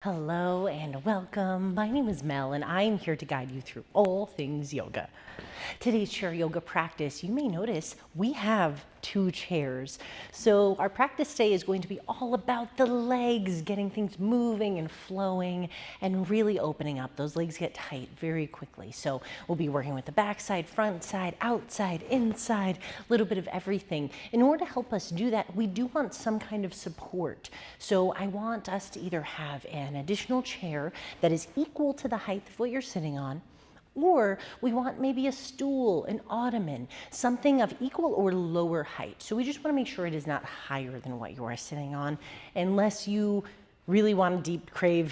Hello and welcome. My name is Mel and I am here to guide you through all things yoga. Today's chair yoga practice, you may notice we have two chairs. So our practice today is going to be all about the legs, getting things moving and flowing and really opening up. Those legs get tight very quickly. So we'll be working with the back side, front side, outside, inside, a little bit of everything. In order to help us do that, we do want some kind of support. So I want us to either have an additional chair that is equal to the height of what you're sitting on, or we want maybe a stool, an ottoman, something of equal or lower height. So we just want to make sure it is not higher than what you are sitting on, unless you really want to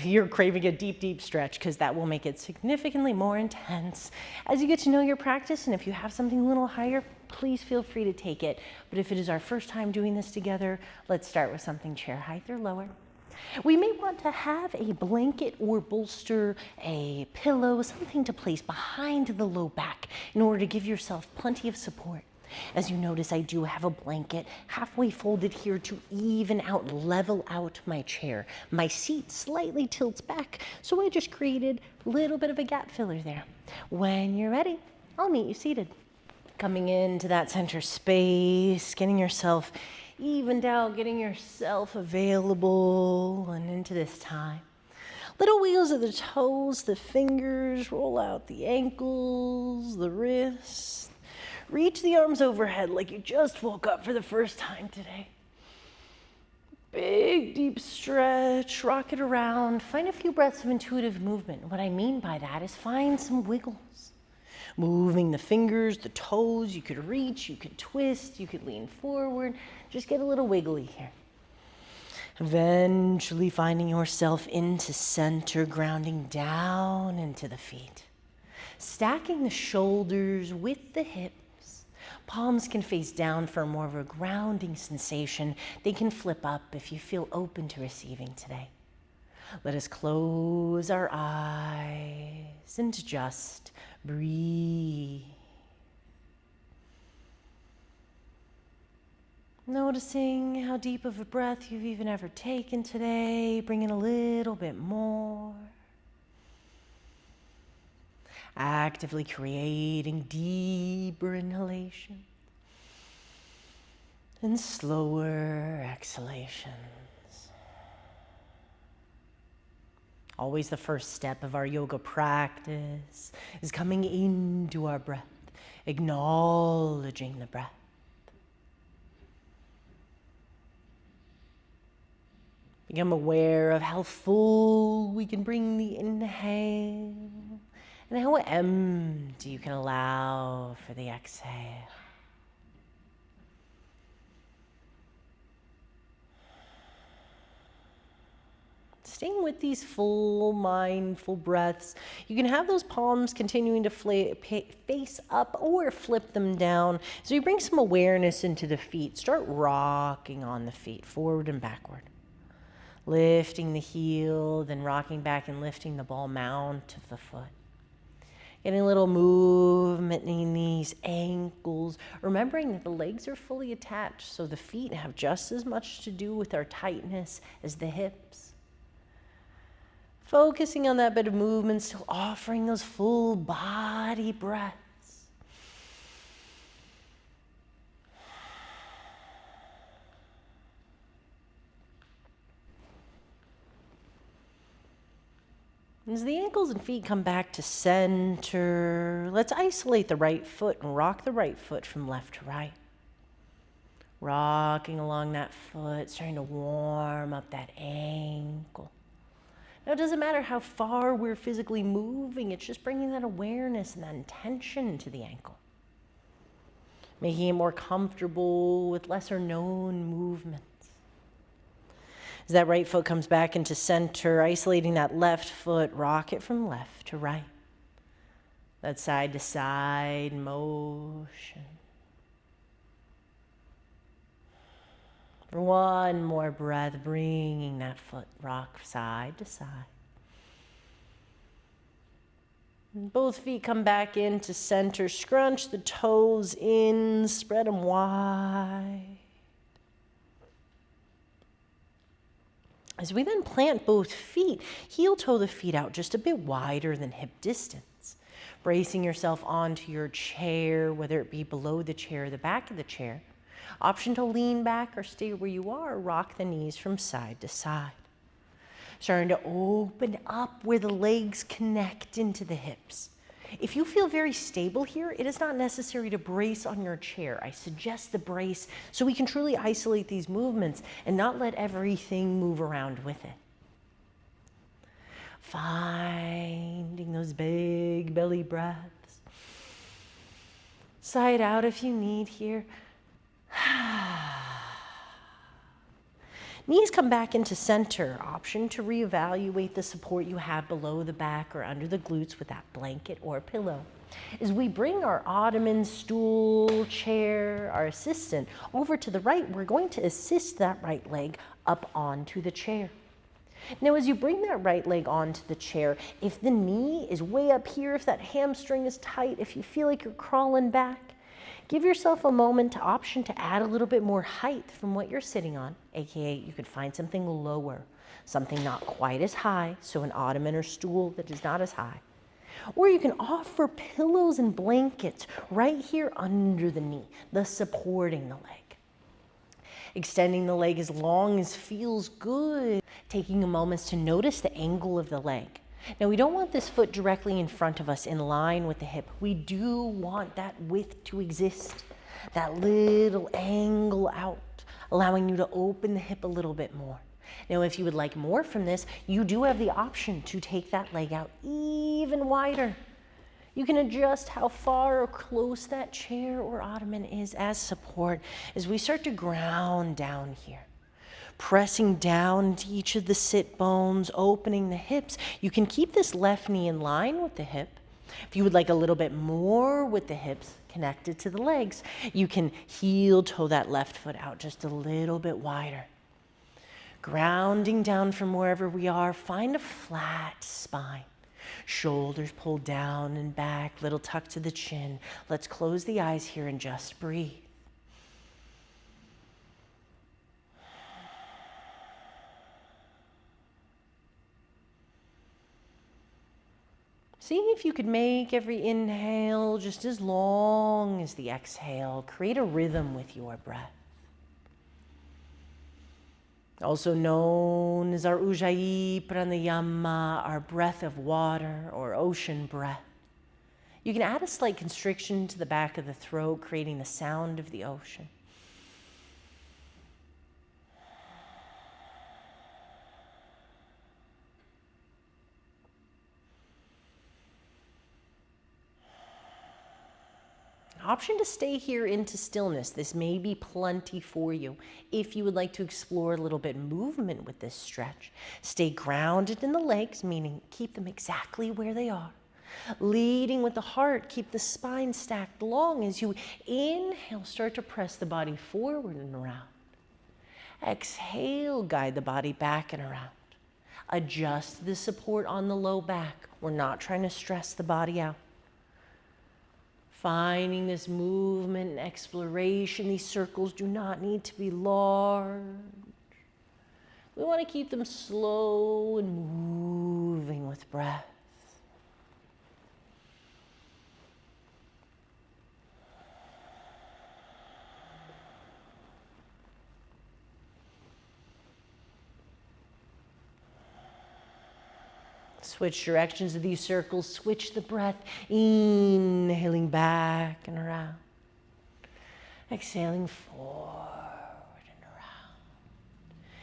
you're craving a deep stretch, because that will make it significantly more intense as you get to know your practice. And if you have something a little higher, please feel free to take it. But if it is our first time doing this together, let's start with something chair height or lower. We may want to have a blanket or bolster, a pillow, something to place behind the low back in order to give yourself plenty of support. As you notice, I do have a blanket halfway folded here to even out, level out my chair. My seat slightly tilts back, so I just created a little bit of a gap filler there. When you're ready, I'll meet you seated. Coming into that center space, getting yourself evened out, getting yourself available and into this time. Little wheels of the toes, the fingers, roll out the ankles, the wrists. Reach the arms overhead like you just woke up for the first time today. Big, deep stretch, rock it around. Find a few breaths of intuitive movement. What I mean by that is find some wiggles. Moving the fingers, the toes, you could reach, you could twist, you could lean forward. Just get a little wiggly here. Eventually finding yourself into center, grounding down into the feet. Stacking the shoulders with the hips. Palms can face down for more of a grounding sensation. They can flip up if you feel open to receiving today. Let us close our eyes and just breathe. Noticing how deep of a breath you've even ever taken today. Bring in a little bit more. Actively creating deeper inhalation and slower exhalations. Always the first step of our yoga practice is coming into our breath, acknowledging the breath. Become aware of how full we can bring the inhale and how empty you can allow for the exhale. Staying with these full mindful breaths, you can have those palms continuing to face up or flip them down. So you bring some awareness into the feet. Start rocking on the feet, forward and backward. Lifting the heel, then rocking back and lifting the ball mount of the foot. Getting a little movement in these ankles. Remembering that the legs are fully attached, so the feet have just as much to do with our tightness as the hips. Focusing on that bit of movement, still offering those full body breaths. As the ankles and feet come back to center, let's isolate the right foot and rock the right foot from left to right. Rocking along that foot, starting to warm up that ankle. Now, it doesn't matter how far we're physically moving, it's just bringing that awareness and that intention to the ankle. Making it more comfortable with lesser known movements. As that right foot comes back into center, isolating that left foot, rock it from left to right. That side to side motion. For one more breath, bringing that foot rock side to side. And both feet come back into center. Scrunch the toes in, spread them wide. As we then plant both feet, heel toe the feet out just a bit wider than hip distance. Bracing yourself onto your chair, whether it be below the chair or the back of the chair. Option to lean back or stay where you are, rock the knees from side to side. Starting to open up where the legs connect into the hips. If you feel very stable here, it is not necessary to brace on your chair. I suggest the brace so we can truly isolate these movements and not let everything move around with it. Finding those big belly breaths. Sigh it out if you need here. Knees come back into center. Option to reevaluate the support you have below the back or under the glutes with that blanket or pillow. As we bring our ottoman, stool, chair, our assistant over to the right, we're going to assist that right leg up onto the chair. Now, as you bring that right leg onto the chair, if the knee is way up here, if that hamstring is tight, if you feel like you're crawling back, give yourself a moment to option to add a little bit more height from what you're sitting on, aka you could find something lower, something not quite as high, so an ottoman or stool that is not as high. Or you can offer pillows and blankets right here under the knee, thus supporting the leg. Extending the leg as long as feels good. Taking a moment to notice the angle of the leg. Now, we don't want this foot directly in front of us in line with the hip. We do want that width to exist, that little angle out, allowing you to open the hip a little bit more. Now, if you would like more from this, you do have the option to take that leg out even wider. You can adjust how far or close that chair or ottoman is as support as we start to ground down here. Pressing down to each of the sit bones, opening the hips. You can keep this left knee in line with the hip. If you would like a little bit more with the hips connected to the legs, you can heel toe that left foot out just a little bit wider. Grounding down from wherever we are, find a flat spine. Shoulders pulled down and back, little tuck to the chin. Let's close the eyes here and just breathe. Seeing if you could make every inhale just as long as the exhale. Create a rhythm with your breath. Also known as our Ujjayi Pranayama, our breath of water or ocean breath. You can add a slight constriction to the back of the throat, creating the sound of the ocean. Option to stay here into stillness. This may be plenty for you. If you would like to explore a little bit movement with this stretch, stay grounded in the legs, meaning keep them exactly where they are. Leading with the heart, keep the spine stacked long. As you inhale, start to press the body forward and around. Exhale, guide the body back and around. Adjust the support on the low back. We're not trying to stress the body out. Finding this movement and exploration. These circles do not need to be large. We want to keep them slow and moving with breath. Switch directions of these circles. Switch the breath. Inhaling back and around. Exhaling forward and around.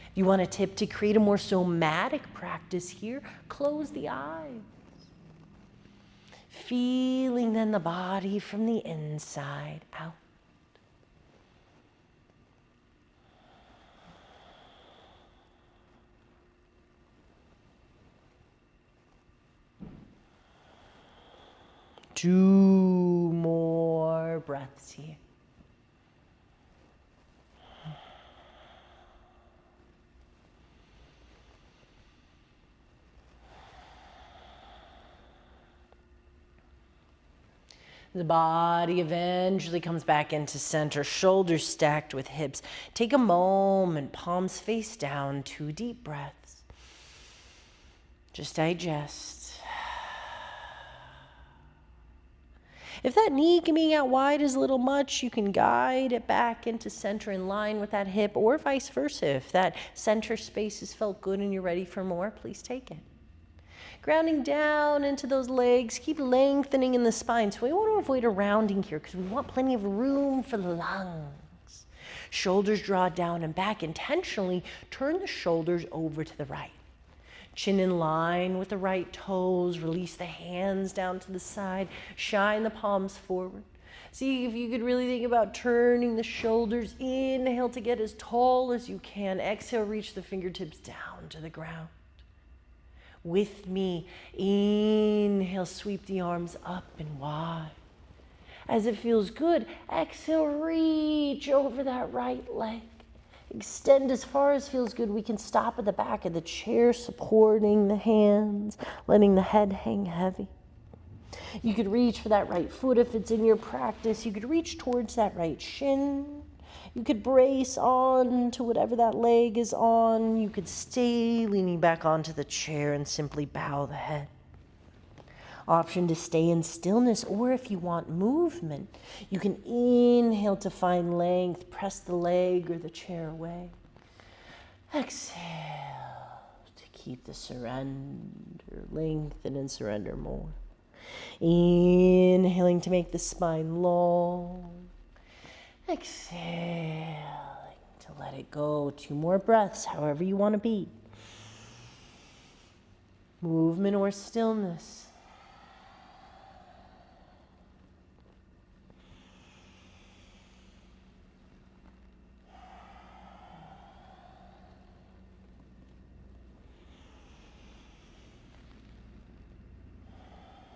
If you want a tip to create a more somatic practice here, close the eyes. Feeling then the body from the inside out. Two more breaths here. The body eventually comes back into center, shoulders stacked with hips. Take a moment, palms face down, 2 deep breaths. Just digest. If that knee being out wide is a little much, you can guide it back into center in line with that hip, or vice versa. If that center space has felt good and you're ready for more, please take it. Grounding down into those legs, keep lengthening in the spine. So we want to avoid a rounding here because we want plenty of room for the lungs. Shoulders draw down and back. Intentionally turn the shoulders over to the right. Chin in line with the right toes. Release the hands down to the side. Shine the palms forward. See if you could really think about turning the shoulders. Inhale to get as tall as you can. Exhale, reach the fingertips down to the ground. With me, inhale, sweep the arms up and wide. As it feels good, exhale, reach over that right leg. Extend as far as feels good. We can stop at the back of the chair, supporting the hands, letting the head hang heavy. You could reach for that right foot if it's in your practice. You could reach towards that right shin. You could brace on to whatever that leg is on. You could stay leaning back onto the chair and simply bow the head. Option to stay in stillness, or if you want movement, you can inhale to find length, press the leg or the chair away. Exhale to keep the surrender, lengthen and surrender more. Inhaling to make the spine long. Exhaling to let it go. 2 more breaths, however you want to be. Movement or stillness.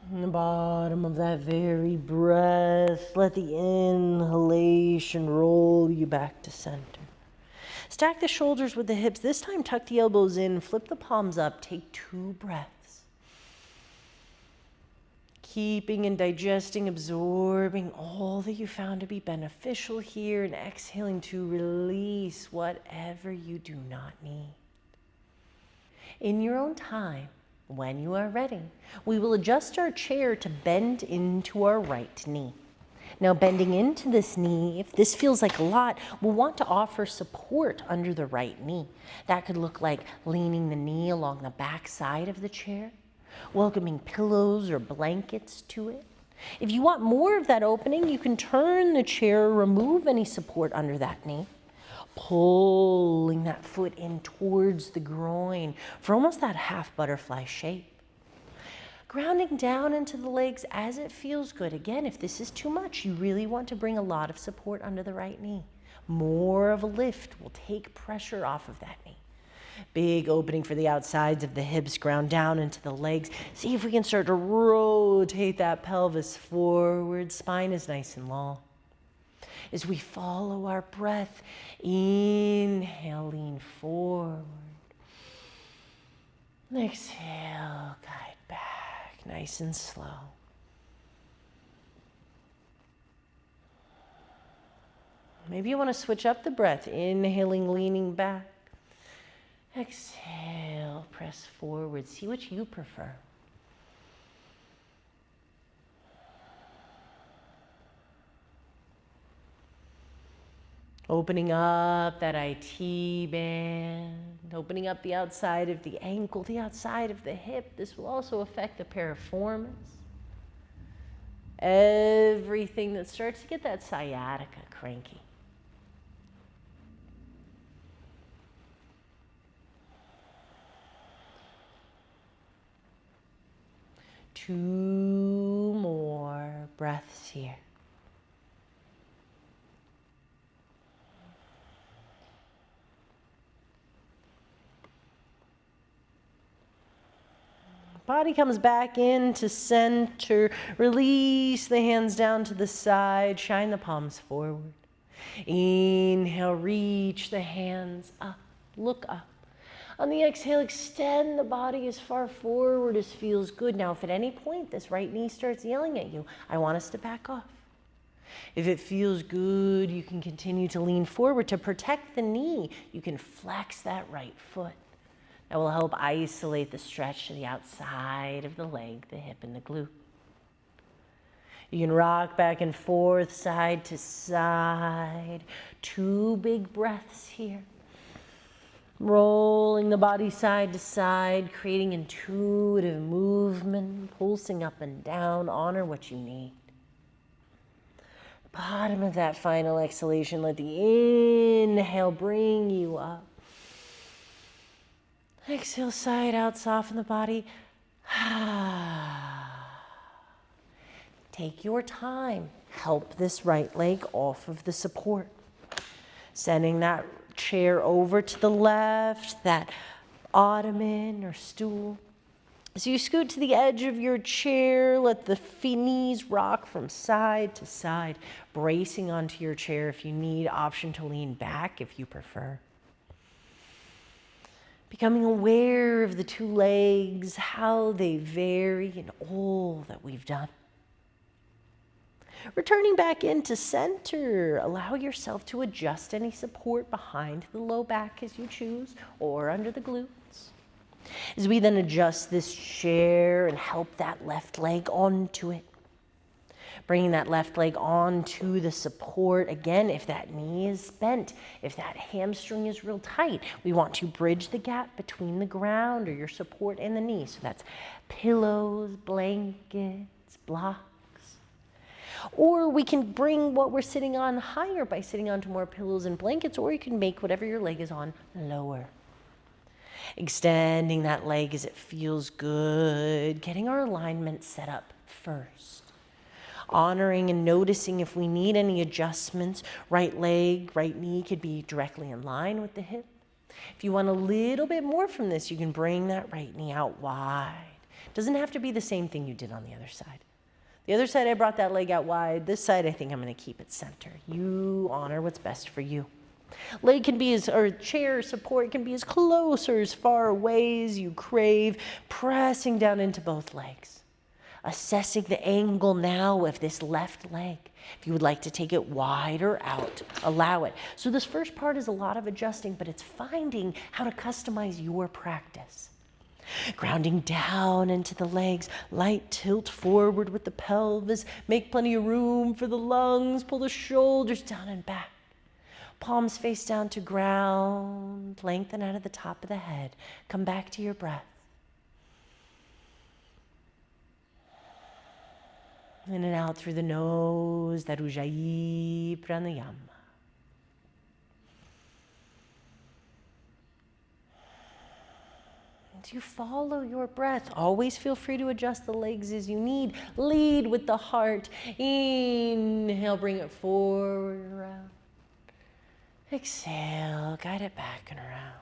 In the bottom of that very breath, let the inhalation roll you back to center. Stack the shoulders with the hips. This time, tuck the elbows in, flip the palms up, take 2 breaths. Keeping and digesting, absorbing all that you found to be beneficial here, and exhaling to release whatever you do not need. In your own time, when you are ready, we will adjust our chair to bend into our right knee. Now, bending into this knee, if this feels like a lot, we'll want to offer support under the right knee. That could look like leaning the knee along the back side of the chair, welcoming pillows or blankets to it. If you want more of that opening, you can turn the chair, remove any support under that knee, pulling that foot in towards the groin for almost that half butterfly shape. Grounding down into the legs as it feels good. Again, if this is too much, you really want to bring a lot of support under the right knee. More of a lift will take pressure off of that knee. Big opening for the outsides of the hips, ground down into the legs. See if we can start to rotate that pelvis forward. Spine is nice and long. As we follow our breath, inhale, lean forward. Exhale, guide back, nice and slow. Maybe you want to switch up the breath, inhaling, leaning back. Exhale, press forward. See what you prefer. Opening up that IT band, opening up the outside of the ankle, the outside of the hip. This will also affect the piriformis. Everything that starts to get that sciatica cranky. Two more breaths here. Body comes back into center. Release the hands down to the side. Shine the palms forward. Inhale, reach the hands up. Look up. On the exhale, extend the body as far forward as feels good. Now, if at any point this right knee starts yelling at you, I want us to back off. If it feels good, you can continue to lean forward. To protect the knee, you can flex that right foot. That will help isolate the stretch to the outside of the leg, the hip, and the glute. You can rock back and forth, side to side. 2 big breaths here. Rolling the body side to side, creating intuitive movement, pulsing up and down. Honor what you need. Bottom of that final exhalation, let the inhale bring you up. Exhale, side out, soften the body. Take your time. Help this right leg off of the support. Sending that chair over to the left, that ottoman or stool. So you scoot to the edge of your chair, let the knees rock from side to side, bracing onto your chair if you need, option to lean back if you prefer. Becoming aware of the 2 legs, how they vary in all that we've done. Returning back into center, allow yourself to adjust any support behind the low back as you choose, or under the glutes. As we then adjust this chair and help that left leg onto it. Bringing that left leg onto the support. Again, if that knee is bent, if that hamstring is real tight, we want to bridge the gap between the ground or your support and the knee. So that's pillows, blankets, blocks. Or we can bring what we're sitting on higher by sitting onto more pillows and blankets, or you can make whatever your leg is on lower. Extending that leg as it feels good, getting our alignment set up first. Honoring and noticing if we need any adjustments. Right leg, right knee could be directly in line with the hip. If you want a little bit more from this, you can bring that right knee out wide. Doesn't have to be the same thing you did on the other side. The other side, I brought that leg out wide. This side, I think I'm going to keep it center. You honor what's best for you. Leg can be or chair support can be as close or as far away as you crave, pressing down into both legs. Assessing the angle now of this left leg. If you would like to take it wide or out, allow it. So this first part is a lot of adjusting, but it's finding how to customize your practice. Grounding down into the legs, light tilt forward with the pelvis, make plenty of room for the lungs, pull the shoulders down and back. Palms face down to ground, lengthen out of the top of the head. Come back to your breath. In and out through the nose, that Ujjayi Pranayama. As you follow your breath, always feel free to adjust the legs as you need. Lead with the heart. Inhale, bring it forward and around. Exhale, guide it back and around.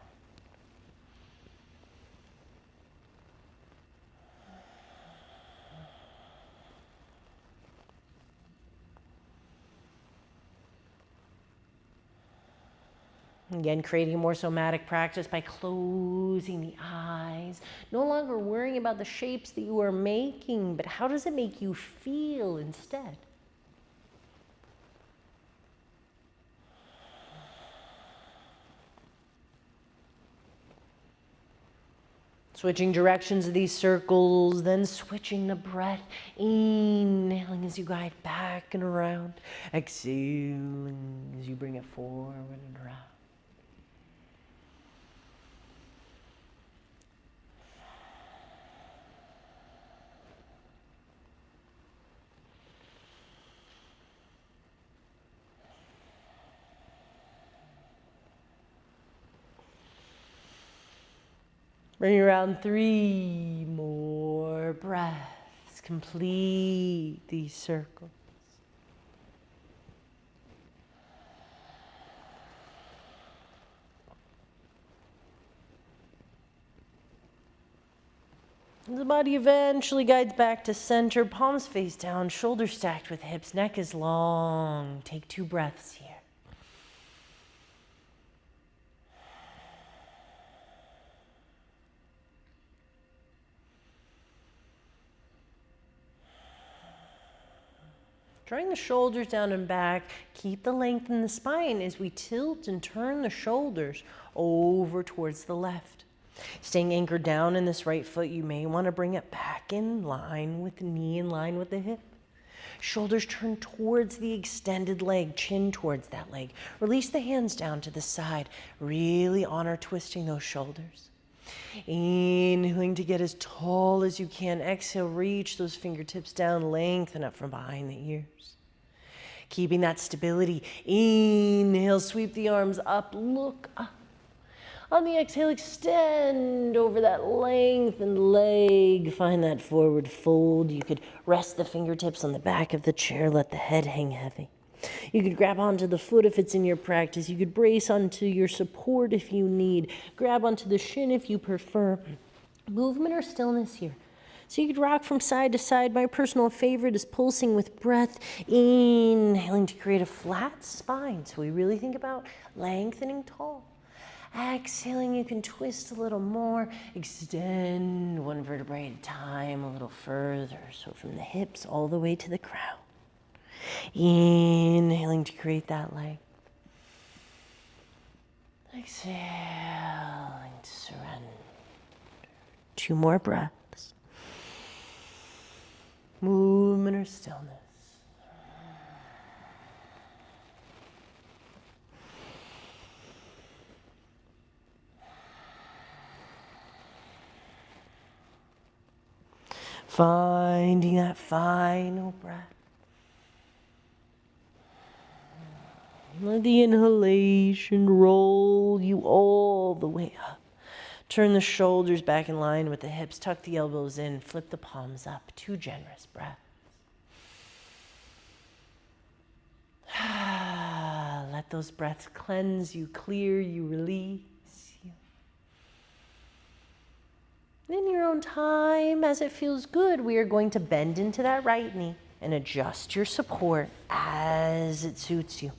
Again, creating a more somatic practice by closing the eyes. No longer worrying about the shapes that you are making, but how does it make you feel instead? Switching directions of these circles, then switching the breath. Inhaling as you guide back and around. Exhaling as you bring it forward and around. Bring around 3 more breaths. Complete these circles. The body eventually guides back to center, palms face down, shoulders stacked with hips, neck is long. Take 2 breaths here. Drawing the shoulders down and back, keep the length in the spine as we tilt and turn the shoulders over towards the left. Staying anchored down in this right foot, you may want to bring it back in line with the knee, in line with the hip. Shoulders turn towards the extended leg, chin towards that leg. Release the hands down to the side. Really honor twisting those shoulders. Inhaling to get as tall as you can. Exhale, reach those fingertips down, lengthen up from behind the ears. Keeping that stability. Inhale, sweep the arms up, look up. On the exhale, extend over that lengthened leg. Find that forward fold. You could rest the fingertips on the back of the chair, let the head hang heavy. You could grab onto the foot if it's in your practice. You could brace onto your support if you need. Grab onto the shin if you prefer. Movement or stillness here. So you could rock from side to side. My personal favorite is pulsing with breath. Inhaling to create a flat spine. So we really think about lengthening tall. Exhaling, you can twist a little more. Extend one vertebrae at a time a little further. So from the hips all the way to the crown. Inhaling to create that leg. Exhaling to surrender. 2 more breaths. Movement or stillness. Finding that final breath. Let the inhalation roll you all the way up. Turn the shoulders back in line with the hips. Tuck the elbows in. Flip the palms up. 2 generous breaths. Let those breaths cleanse you, clear you, release you. In your own time, as it feels good, we are going to bend into that right knee and adjust your support as it suits you.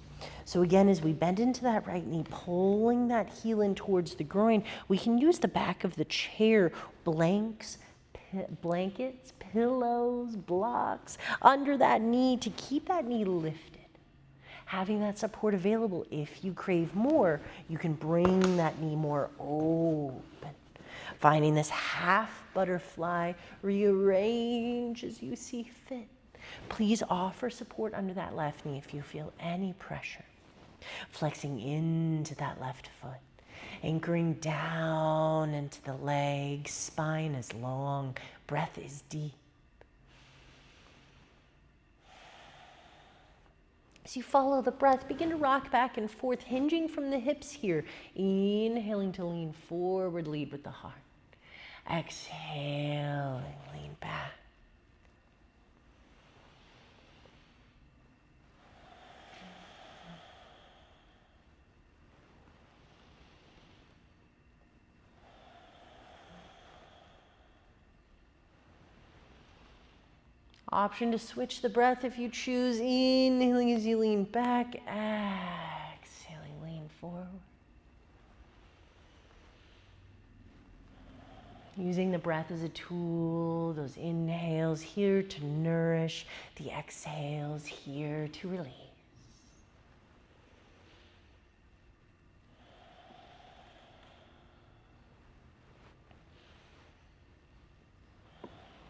So again, as we bend into that right knee, pulling that heel in towards the groin, we can use the back of the chair, blankets, pillows, blocks, under that knee to keep that knee lifted. Having that support available. If you crave more, you can bring that knee more open. Finding this half butterfly, rearrange as you see fit. Please offer support under that left knee if you feel any pressure. Flexing into that left foot. Anchoring down into the legs. Spine is long. Breath is deep. As you follow the breath, begin to rock back and forth, hinging from the hips here. Inhaling to lean forward, lead with the heart. Exhaling, lean back. Option to switch the breath if you choose. Inhaling as you lean back. Exhaling, lean forward. Using the breath as a tool, those inhales here to nourish, the exhales here to release.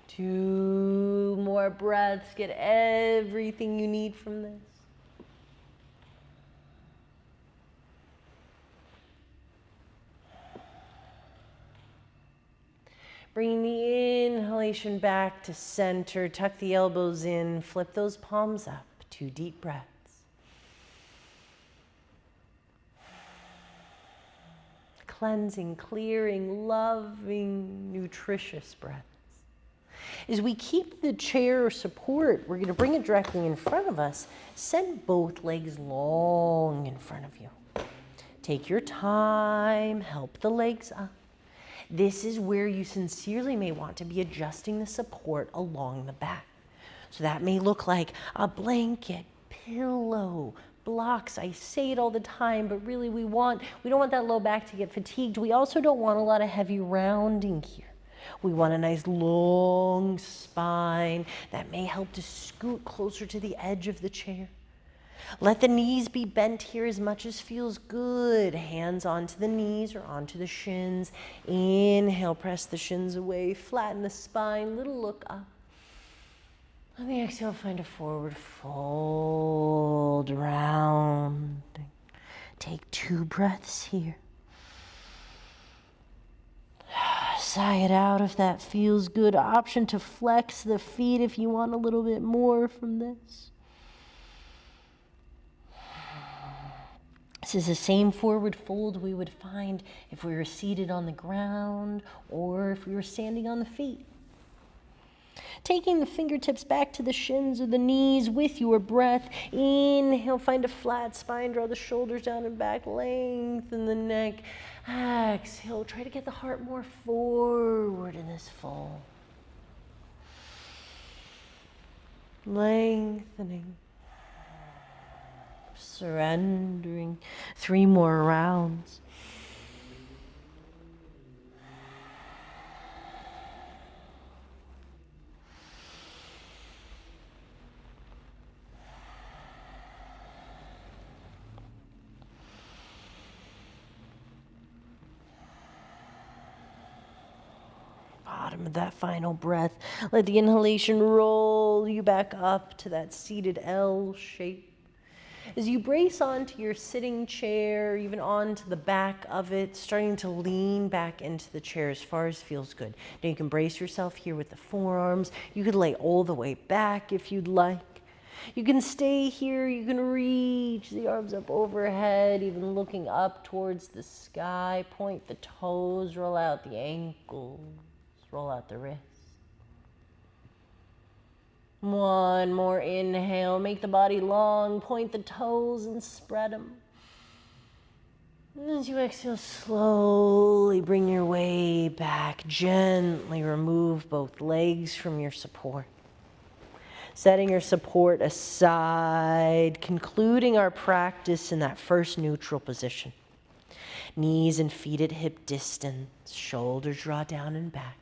Two more breaths. Get everything you need from this. Bringing the inhalation back to center. Tuck the elbows in. Flip those palms up. 2 deep breaths. Cleansing, clearing, loving, nutritious breaths. As we keep the chair support, we're going to bring it directly in front of us. Send both legs long in front of you. Take your time, help the legs up. This is where you sincerely may want to be adjusting the support along the back. So that may look like a blanket, pillow, blocks. I say it all the time, but really we don't want that low back to get fatigued. We also don't want a lot of heavy rounding here. We want a nice long spine that may help to scoot closer to the edge of the chair. Let the knees be bent here as much as feels good. Hands onto the knees or onto the shins. Inhale, press the shins away, flatten the spine, little look up. On the exhale, find a forward fold, rounding. Take 2 breaths here. Sigh it out if that feels good. Option to flex the feet if you want a little bit more from this. This is the same forward fold we would find if we were seated on the ground or if we were standing on the feet. Taking the fingertips back to the shins or the knees with your breath. Inhale, find a flat spine, draw the shoulders down and back, lengthen the neck. Exhale, try to get the heart more forward in this fold. Lengthening. Surrendering. 3 more rounds. Bottom of that final breath. Let the inhalation roll you back up to that seated L shape. As you brace onto your sitting chair, even onto the back of it, starting to lean back into the chair as far as feels good. Now you can brace yourself here with the forearms. You could lay all the way back if you'd like. You can stay here. You can reach the arms up overhead, even looking up towards the sky. Point the toes, roll out the ankles, roll out the wrists. 1 more inhale, make the body long, point the toes and spread them. And as you exhale, slowly bring your way back. Gently remove both legs from your support. Setting your support aside, concluding our practice in that first neutral position. Knees and feet at hip distance, shoulders draw down and back.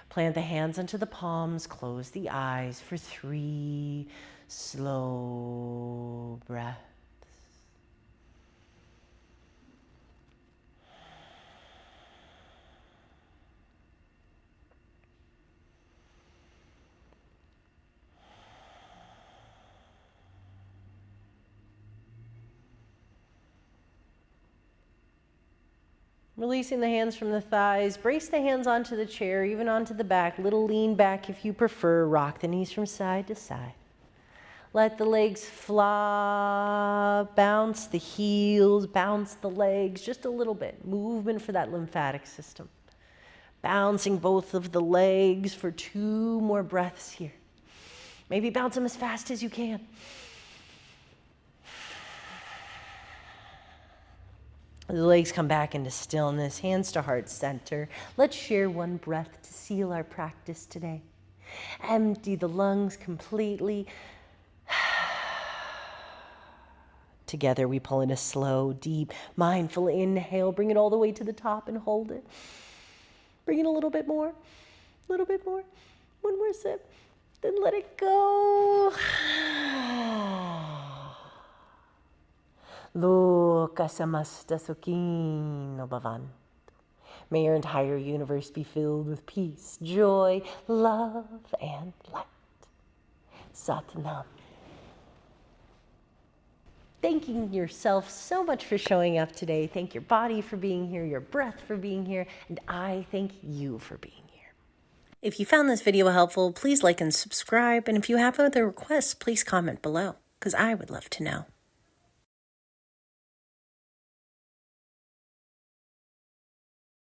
Plant the hands onto the palms, close the eyes for 3 slow breaths. Releasing the hands from the thighs, brace the hands onto the chair, even onto the back, little lean back if you prefer, rock the knees from side to side. Let the legs flop, bounce the heels, bounce the legs just a little bit. Movement for that lymphatic system. Bouncing both of the legs for 2 more breaths here. Maybe bounce them as fast as you can. The legs come back into stillness, hands to heart center. Let's share 1 breath to seal our practice today. Empty the lungs completely. Together we pull in a slow, deep, mindful inhale. Bring it all the way to the top and hold it. Bring it a little bit more, a little bit more. 1 more sip, then let it go. Loka samasta sukhino bhavantu. May your entire universe be filled with peace, joy, love, and light. Satnam. Thanking yourself so much for showing up today. Thank your body for being here, your breath for being here, and I thank you for being here. If you found this video helpful, please like and subscribe. And if you have other requests, please comment below, because I would love to know.